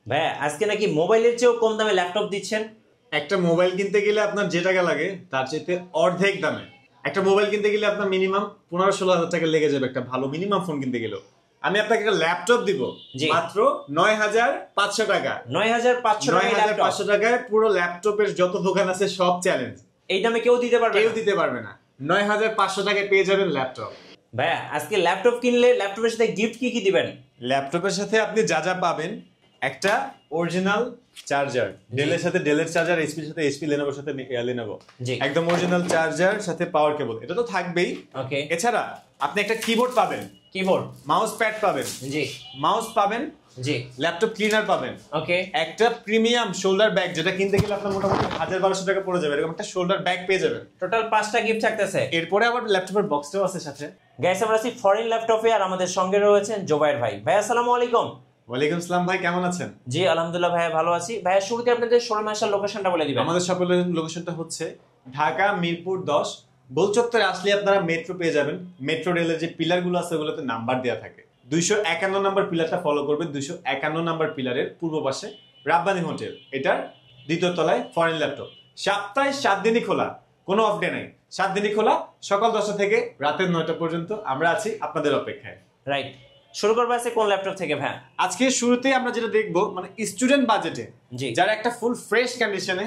ভাই আজকে নাকি মোবাইলের চেয়েও কম দামে ল্যাপটপ দিচ্ছেন। একটা মোবাইল কিনতে গেলে আপনার যে টাকা লাগে তার চাইতে অর্ধেক দামে একটা মোবাইল কিনতে গেলে আপনার মিনিমাম 15-16 হাজার টাকা লেগে যাবে একটা ভালো মিনিমাম ফোন কিনতে গেলেও। আমি আপনাকে একটা ল্যাপটপ দিব মাত্র 9,500 টাকা। 9,500 টাকায় পুরো ল্যাপটপের যত দোকান আছে সব চ্যালেঞ্জ। এই দামে কেউ দিতে পারবে না। 9,500 টাকায় পেয়ে যাবেন ল্যাপটপ। ভাইয়া আজকে ল্যাপটপ কিনলে ল্যাপটপের সাথে গিফট কি দিবেন? ল্যাপটপের সাথে আপনি যা যা পাবেন, একটা অরিজিনাল চার্জার, ডেলের সাথে ডেলের চার্জার, এইচপির সাথে এইচপি, লেনোভোর সাথে লেনোভো, একদম অরিজিনাল চার্জার সাথে পাওয়ার কেবল, এটা তো থাকবেই। ওকে, এছাড়া আপনি একটা কিবোর্ড পাবেন, মাউস প্যাড পাবেন, মাউস পাবেন, ল্যাপটপ ক্লিনার পাবেন, ওকে, একটা প্রিমিয়াম শোল্ডার ব্যাগ যেটা কিনতে গেলে আপনার মোটামুটি 1,000-1,200 টাকা পড়ে যাবে, এরকম একটা শোল্ডার ব্যাগ পেয়ে যাবেন। টোটাল 5টা গিফট থাকতেছে। এরপরে আবার ল্যাপটপের বক্সটাও আছে সাথে। গাইস আমরা আছি ফরেন ল্যাপটপে, আর আমাদের সঙ্গে রয়েছেন জোবায়ের ভাই। ভাই আসসালামু আলাইকুম। ওয়ালাইকুম আসসালাম ভাই, কেমন আছেন? জি আলহামদুলিল্লাহ ভাই, ভালো আছি। ভাই শুরুতে আপনাদের শোরুম আসার লোকেশনটা বলে দিবেন। আমাদের শপের লোকেশনটা হচ্ছে ঢাকা মিরপুর 10 গোলচত্বরে। আসলে আপনারা মেট্রো পেয়ে যাবেন। মেট্রো রেলের যে পিলারগুলো আছে ওগুলোতে নাম্বার দেওয়া থাকে। 251 নম্বর পিলারটা ফলো করবেন। 251 নম্বর পিলারের পূর্ব পাশে রাব্বানি হোটেল, এটার দ্বিতীয় তলায় ফরেন ল্যাপটপ। সপ্তাহে 7 দিনই খোলা, কোনো অফ ডে নাই। 7 দিনই খোলা, সকাল 10টা থেকে রাতের 9টা পর্যন্ত আমরা আছি আপনাদের অপেক্ষায়। রাইট, শুরু করবো আছে কোন ল্যাপটপ থেকে ভাই? আজকে শুরুতেই আমরা যেটা দেখবো, মানে স্টুডেন্ট বাজেটে যারা একটা ফুল ফ্রেশ কন্ডিশনে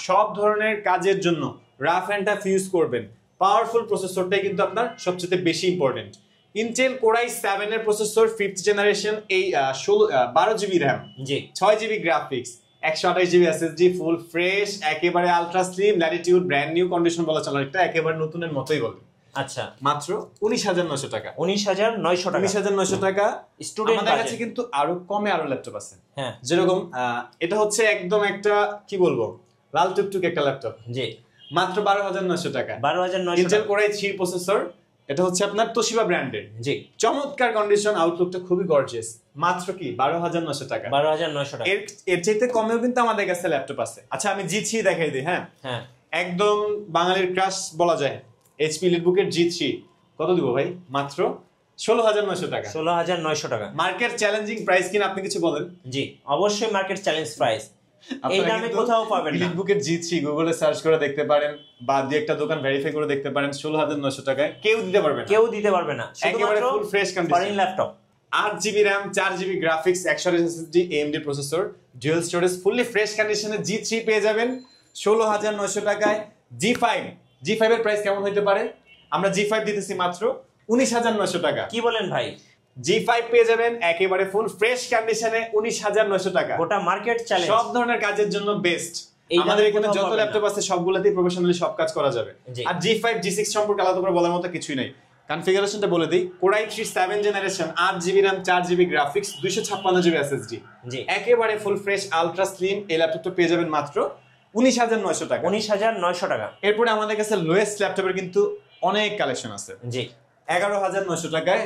সব ধরনের কাজের জন্য রাফ এন্ড টাফ ইউজ করবেন, পাওয়ারফুল প্রসেসরটাই কিন্তু আপনার সবচেয়ে বেশি ইম্পর্টেন্ট। ইন্টেল কোর i7 এর প্রসেসর 5th জেনারেশন, এই 12 GB RAM, 6 GB graphics, 128 GB SSD, full fresh, একেবারে ultra slim, Latitude, brand new condition বলা চলে, একটা একেবারে নতুনের মতোই বলে। আচ্ছা, মাত্র 19,900 টাকা। 19,900 টাকা স্টুডেন্ট। আমাদের কাছে কিন্তু আরো কমে আরো ল্যাপটপ আছে। হ্যাঁ, যেরকম এটা হচ্ছে একদম একটা কি বলবো লাল টুকটুক একটা ল্যাপটপ, জি, মাত্র 12,900 টাকা। 12,900 ইন্টেল কোর i3 প্রসেসর, এটা হচ্ছে আপনার তোশিবা ব্র্যান্ডের, জি, চমৎকার কন্ডিশন, আউটলুকটা খুবই গর্জিয়াস। মাত্র কি 12,900 টাকা। 12,900 টাকা। এর চাইতে কমেও কিন্তু আমাদের কাছে ল্যাপটপ আছে। আচ্ছা আমি জি3 দেখাই দিই। হ্যাঁ, একদম বাঙালির ক্রাশ বলা যায়, এইচপি লিটবুকের জি3 কত দিব ভাই? মাত্র 16,900 টাকা। 16,900 টাকা মার্কেট চ্যালেঞ্জিং প্রাইস কিনা আপনি কিছু বলেন? জি অবশ্যই মার্কেট চ্যালেঞ্জ প্রাইস, এই দামে কোথাও পাবেন না। লিটবুকের জি3 গুগলে সার্চ করে দেখতে পারেন বা দুই একটা দোকান ভেরিফাই করে দেখতে পারেন, 16,900 টাকায় কেউ দিতে পারবে না। একেবারে ফুল fresh condition foreign laptop. 8 GB RAM, 4 GB graphics, 128 SSD, AMD processor, dual storage, fully fresh কন্ডিশনে জি3 পেয়ে যাবেন 16,900 টাকায়। জি5 এর প্রাইস কেমন হতে পারে? আমরা জি5 দিতেছি মাত্র 19,900 টাকা। কি বলেন ভাই? জি5 পেয়ে যাবেন একেবারে ফুল ফ্রেশ কন্ডিশনে 19,900 টাকা। গোটা মার্কেট চ্যালেঞ্জ, সব ধরনের কাজের জন্য বেস্ট। আমাদের এখানে যত ল্যাপটপ আছে সবগুলোতেই প্রফেশনালি সব কাজ করা যাবে। আর জি5 জি6 সম্পর্কে আলাদা করে বলার মতো কিছুই নাই। কনফিগারেশনটা বলে দেই, core i3 7 generation, 8 GB RAM, 4 GB graphics, 256 GB SSD, একেবারে ফুল ফ্রেশ আলট্রা স্লিম। এই ল্যাপটপটা পেয়ে যাবেন মাত্র 19,900 টাকা। 19,900 টাকা। এরপরে আমাদের কাছে লোয়েস্ট ল্যাপটপের কিন্তু অনেক কালেকশন আছে। জি, 11,900 টাকায়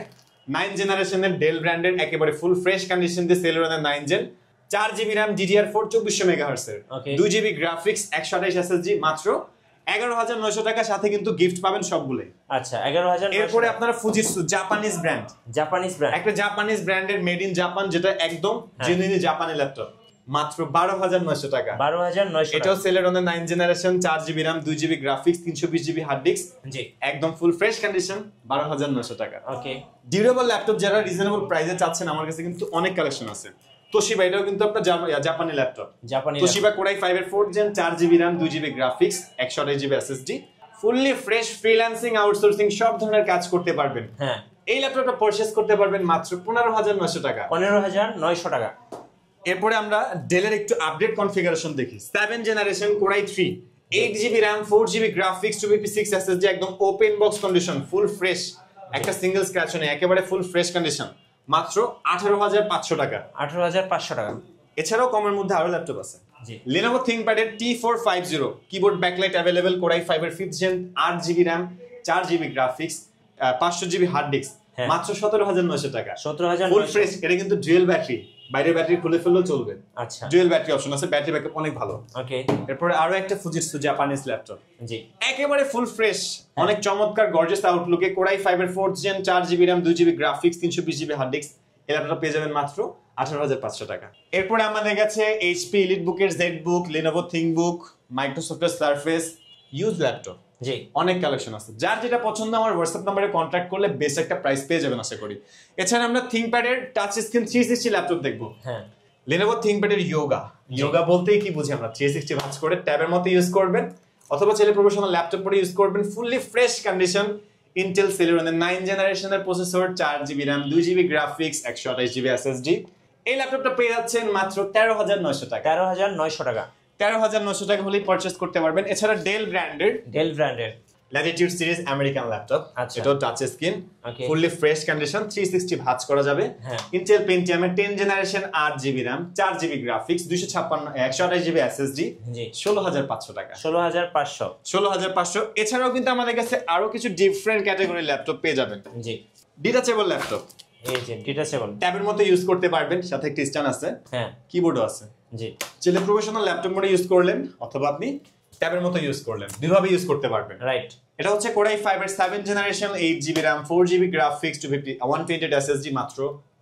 9 জেনারেশনের ডেল ব্র্যান্ডের একেবারে ফুল ফ্রেশ কন্ডিশন দিয়ে সেলেরনের 9 gen, 4 GB RAM, DDR4 2400 megahertz এর, 2 জিবি গ্রাফিক্স, 128 এসএসডি, মাত্র 11,900 টাকা। সাথে কিন্তু গিফট পাবেন সবগুলোই। আচ্ছা 11,900। এরপরে আপনারা ফুজিটসু, জাপানিজ ব্র্যান্ড, একটা জাপানিজ ব্র্যান্ডের মেড ইন জাপান, যেটা একদম জেনুইন জাপানি ল্যাপটপ, মাত্র 12,900 টাকা। 12,900। এটাও সেলেরনের 9 generation, 4 GB RAM, 2 GB graphics, 320 GB hard disk, জি, একদম ফুল ফ্রেশ কন্ডিশন, 12,900 টাকা। ওকে, ডিউরেবল ল্যাপটপ যারা রিজনেবল প্রাইসে চাচ্ছেন, আমার কাছে কিন্তু অনেক কালেকশন আছে। তোশিবা, এটাও কিন্তু আপনার জাপানি ল্যাপটপ, তোশিবা কোর i5 এর 4th gen, 4 GB RAM, 2 GB graphics, 128 GB SSD, fully fresh, freelancing, outsourcing সব ধরনের কাজ করতে পারবেন। হ্যাঁ, এই ল্যাপটপটা পারচেজ করতে পারবেন মাত্র 15,900 টাকা। 15,900 টাকা। এরপরে আমরা ডেলের একটু আপডেট কনফিগারেশন দেখি। 7 generation core i3, 8 GB RAM, 4 GB graphics, 256 SSD, একদম open box condition, full fresh, একটা সিঙ্গেল স্ক্র্যাচ নেই, একেবারে ফুল ফ্রেশ কন্ডিশন, মাত্র 18,500 টাকা। 18,500 টাকা। এছাড়াও কমের মধ্যে আরো ল্যাপটপ আছে। Lenovo ThinkPad এর T450, keyboard backlight available, core i5 এর 5th gen, 8 GB RAM, 4 GB graphics, 500 GB hard disk, মাত্র 17,900 টাকা। 17,900 ফুল ফ্রেশ। এটা কিন্তু ডুয়াল ব্যাটারি, বাইরের ব্যাটারি খুলে ফেললেও চলবে। আচ্ছা, ডুয়াল ব্যাটারি অপশন আছে, ব্যাটারি ব্যাকআপ অনেক ভালো। ওকে, এরপরে আরো একটা ফুজিটসু জাপানিজ ল্যাপটপ, জি, একেবারে ফুল ফ্রেশ, অনেক চমৎকার গর্জিয়াস আউটলুকে, কোর i5 এর 4th gen, 4 GB RAM, 2 GB graphics, 320 GB hard disk. এই ল্যাপটপটা পেয়ে যাবেন মাত্র 18,500 টাকা। এরপরে আমাদের কাছে এইচপি এলিটবুক এর জেডবুক, লিনোভো থিংকবুক, মাইক্রোসফটের সারফেস ইউজ ল্যাপটপ, জি অনেক কালেকশন আছে। যার যেটা পছন্দ আমার হোয়াটসঅ্যাপ নম্বরে কন্ট্যাক্ট করলে বেশ একটা প্রাইস পেয়ে যাবেন আশা করি। এছাড়া আমরা থিংকপ্যাডের টাচ স্ক্রিন 360 ল্যাপটপ দেখবো। হ্যাঁ, লিনোভো থিংকপ্যাডের ইয়োগা বলতেই কি বুঝি আমরা, 360 ভাঁজ করে ট্যাবের মতো ইউজ করবেন, অথবা চাইলে প্রফেশনাল ল্যাপটপ পরে ইউজ করবেন। ফুললি ফ্রেশ কন্ডিশন, ইন্টেল সেলেরনের 9 জেনারেশনের processor, 4GB RAM, 2GB graphics, 128GB SSD। এই ল্যাপটপটা পেয়ে যাচ্ছেন মাত্র 13,900 টাকা। 13,900 টাকা। 13,900 টাকা হলেই পারচেজ করতে পারবেন। এছাড়া ডেল ব্র্যান্ডের ল্যাটিটিউড সিরিজ আমেরিকান ল্যাপটপ, এটাও touch screen, fully fresh condition, 360 ভাঁজ করা যাবে। ইন্টেল পেন্টিয়ামের 10 generation, 8GB RAM, 4GB graphics, 128GB SSD, 16,500 টাকা। 16,500। এছাড়াও কিন্তু আমাদের কাছে আরো কিছু ডিফারেন্ট ক্যাটাগরির ল্যাপটপ পেয়ে যাবেন। জি, ডিটাচেবল ল্যাপটপ, এই যে ডিটাচেবল, ট্যাবের মতো ইউজ করতে পারবেন, সাথে একটা স্ট্যান্ড আছে, হ্যাঁ, কিবোর্ডও আছে। জি, চাইলে প্রফেশনাল ল্যাপটপ মোডে ইউজ করলেন, অথবা আপনি ট্যাবের মতো ইউজ করলেন, দুইভাবে ইউজ করতে পারবেন। রাইট। এটা হচ্ছে Core i5 এর 7 generation, 8GB RAM, 4GB graphics, 128 SSD, মাত্র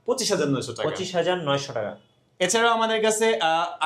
25,900 টাকা। 25,900 টাকা। এছাড়াও আমাদের কাছে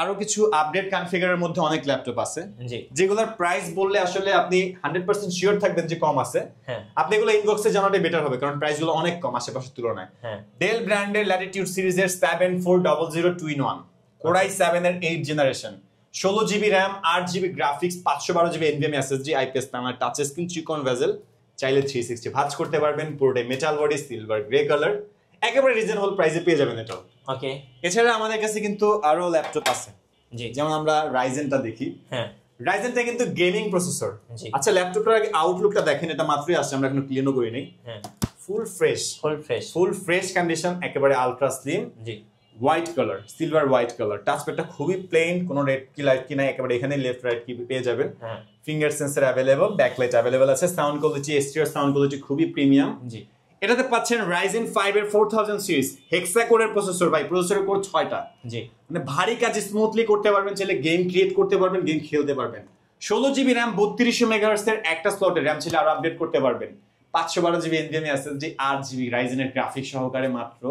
আরো কিছু আপডেট কনফিগারের মধ্যে অনেক ল্যাপটপ আছে, জি, যেগুলোর প্রাইস বললে আসলে আপনি 100% শিওর থাকবেন যে কম আছে। হ্যাঁ, আপনি এগুলো ইনবক্সে জানালে বেটার হবে, কারণ প্রাইসগুলো অনেক কম আশেপাশের তুলনায়। হ্যাঁ, ডেল ব্র্যান্ডের ল্যাটিটিউড সিরিজের 7400 2-in-1, Core i7 এর 8 generation, 16GB RAM, 8GB graphics, 512GB NVMe SSD, IPS panel, touch screen, চিকন ভেজেল, চাইলে 360 ভাঁজ করতে পারবেন, পুরোটাই metal body, silver grey colour, একেবারে রিজনেবল প্রাইসে পেয়ে যাবেন এটাও। ওকে। এছাড়া আমাদের কাছে কিন্তু আরো ল্যাপটপ আছে, জি, যেমন আমরা রাইজেনটা দেখি। হ্যাঁ, রাইজেনটা কিন্তু গেমিং প্রসেসর। জি, আচ্ছা, ল্যাপটপটার আগে আউটলুকটা দেখেন, এটা মাত্রই আসছে, আমরা এখনো ক্লিনও করি নাই। হ্যাঁ, ফুল ফ্রেশ কন্ডিশন, একেবারে আলট্রা স্লিম, জি, white colour, silver white colour. টাচপ্যাডটা খুবই প্লেন, কোনো রেড কি লাইট কি নাই, একেবারে এখানে লেফট রাইট কি পেয়ে যাবেন। হ্যাঁ, finger sensor available, backlight available আছে, সাউন্ড কোয়ালিটি, এক্সটিরিয়র সাউন্ড কোয়ালিটি খুবই প্রিমিয়াম। জি, এটাতে পাচ্ছেন Ryzen 5 এর 4000 সিরিজ হেক্সা কোরের প্রসেসর, ভাই প্রসেসরের কোর 6টা, জি, মানে ভারী কাজ স্মুথলি করতে পারবেন, চাইলে গেম ক্রিয়েট করতে পারবেন, গেম খেলতে পারবেন। 16GB RAM, 3200 MHz এর একটা স্লটে RAM, চাইলে আরো আপডেট করতে পারবেন। 512GB NVMe SSD, 8GB Ryzen এর গ্রাফিক সহকারে মাত্র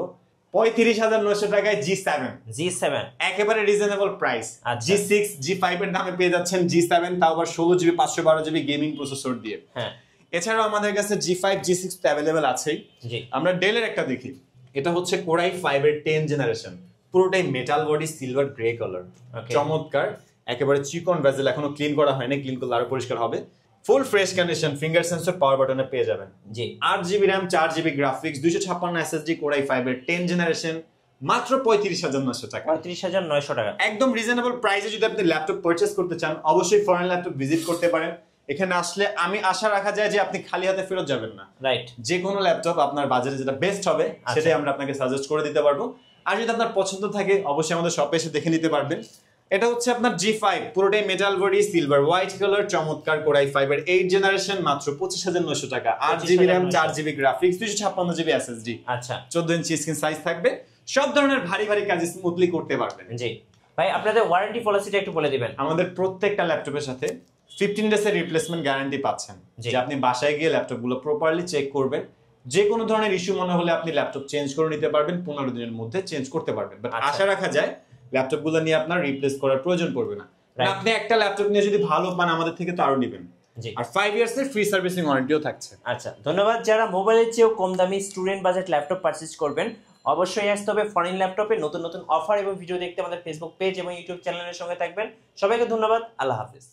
35,900 টাকায় G7, একেবারে রিজনেবল প্রাইস। G6, G5 এর দামে পেয়ে যাচ্ছেন G7, তাও আবার 16GB 512GB গেমিং প্রসেসর দিয়ে। হ্যাঁ, এছাড়াও আমাদের কাছে G5, G6 অ্যাভেলেবেল আছেই। জি, আমরা ডেলের একটা দেখি, এটা হচ্ছে Core i5 এর 10 জেনারেশন, পুরোটাই metal body, silver grey colour, চমৎকার, একেবারে চিকন ভেজেল, এখনো ক্লিন করা হয়নি, ক্লিন করলে আরো পরিষ্কার হবে। Full fresh condition, finger sensor, power বাটনে পেয়ে যাবেন। জি, 8GB RAM, 4GB graphics, 256 SSD, Core i5 এর 10 জেনারেশন, মাত্র 35,900 টাকা। 35,900 টাকা। একদম রিজনেবল প্রাইসে যদি আপনি ল্যাপটপ পারচেজ করতে চান, অবশ্যই ফরেন ল্যাপটপ ভিজিট করতে পারেন। এখানে আসলে আমি আশা রাখা যায় যে আপনি খালি হাতে ফেরত যাবেন না। রাইট। যে কোনো ল্যাপটপ আপনার বাজেটে যেটা বেস্ট হবে সেটাই আমরা আপনাকে সাজেস্ট করে দিতে পারবো। আর যদি আপনার পছন্দ থাকে অবশ্যই আমাদের শপে এসে দেখে নিতে পারবেন। এটা হচ্ছে আপনার G5, পুরোটাই metal body, silver white colour, চমৎকার, Core i5 এর 8 জেনারেশন, মাত্র 25,900 টাকা। 8GB RAM, 4GB graphics, 256GB SSD, আচ্ছা, 14 ইঞ্চি স্ক্রিন সাইজ থাকবে। সব ধরনের ভারী কাজ স্মুথলি করতে পারবেন। জি ভাই, আপনাদের ওয়ারেন্টি পলিসিটা একটু বলে দিবেন। আমাদের প্রত্যেকটা ল্যাপটপের সাথে 15 ডেজের রিপ্লেসমেন্ট গ্যারান্টি পাচ্ছেন, যে আপনি বাসায় গিয়ে ল্যাপটপগুলো প্রপারলি চেক করবেন, যে কোনো ধরনের ইস্যু মনে হলে আপনি ল্যাপটপ চেঞ্জ করে নিতে পারবেন, 15 দিনের মধ্যে চেঞ্জ করতে পারবেন। বাট আশা রাখা যায় ল্যাপটপগুলো নিয়ে আপনার রিপ্লেস করার প্রয়োজন পড়বে না। আপনি একটা ল্যাপটপ নিয়ে যদি ভালো পান আমাদের থেকে তো আরো নেবেন। আর 5 ইয়ার্স এর ফ্রি সার্ভিসিং ওয়ারেন্টিও থাকছে। আচ্ছা, ধন্যবাদ। যারা মোবাইলের চেয়েও কম দামি স্টুডেন্ট বাজেট ল্যাপটপ পারচেজ করবেন, অবশ্যই আসতে হবে ফরেন ল্যাপটপে। নতুন নতুন অফার এবং ভিডিও দেখতে আমাদের ফেসবুক পেজ এবং ইউটিউব চ্যানেলের সঙ্গে থাকবেন। সবাইকে ধন্যবাদ। আল্লাহ হাফেজ।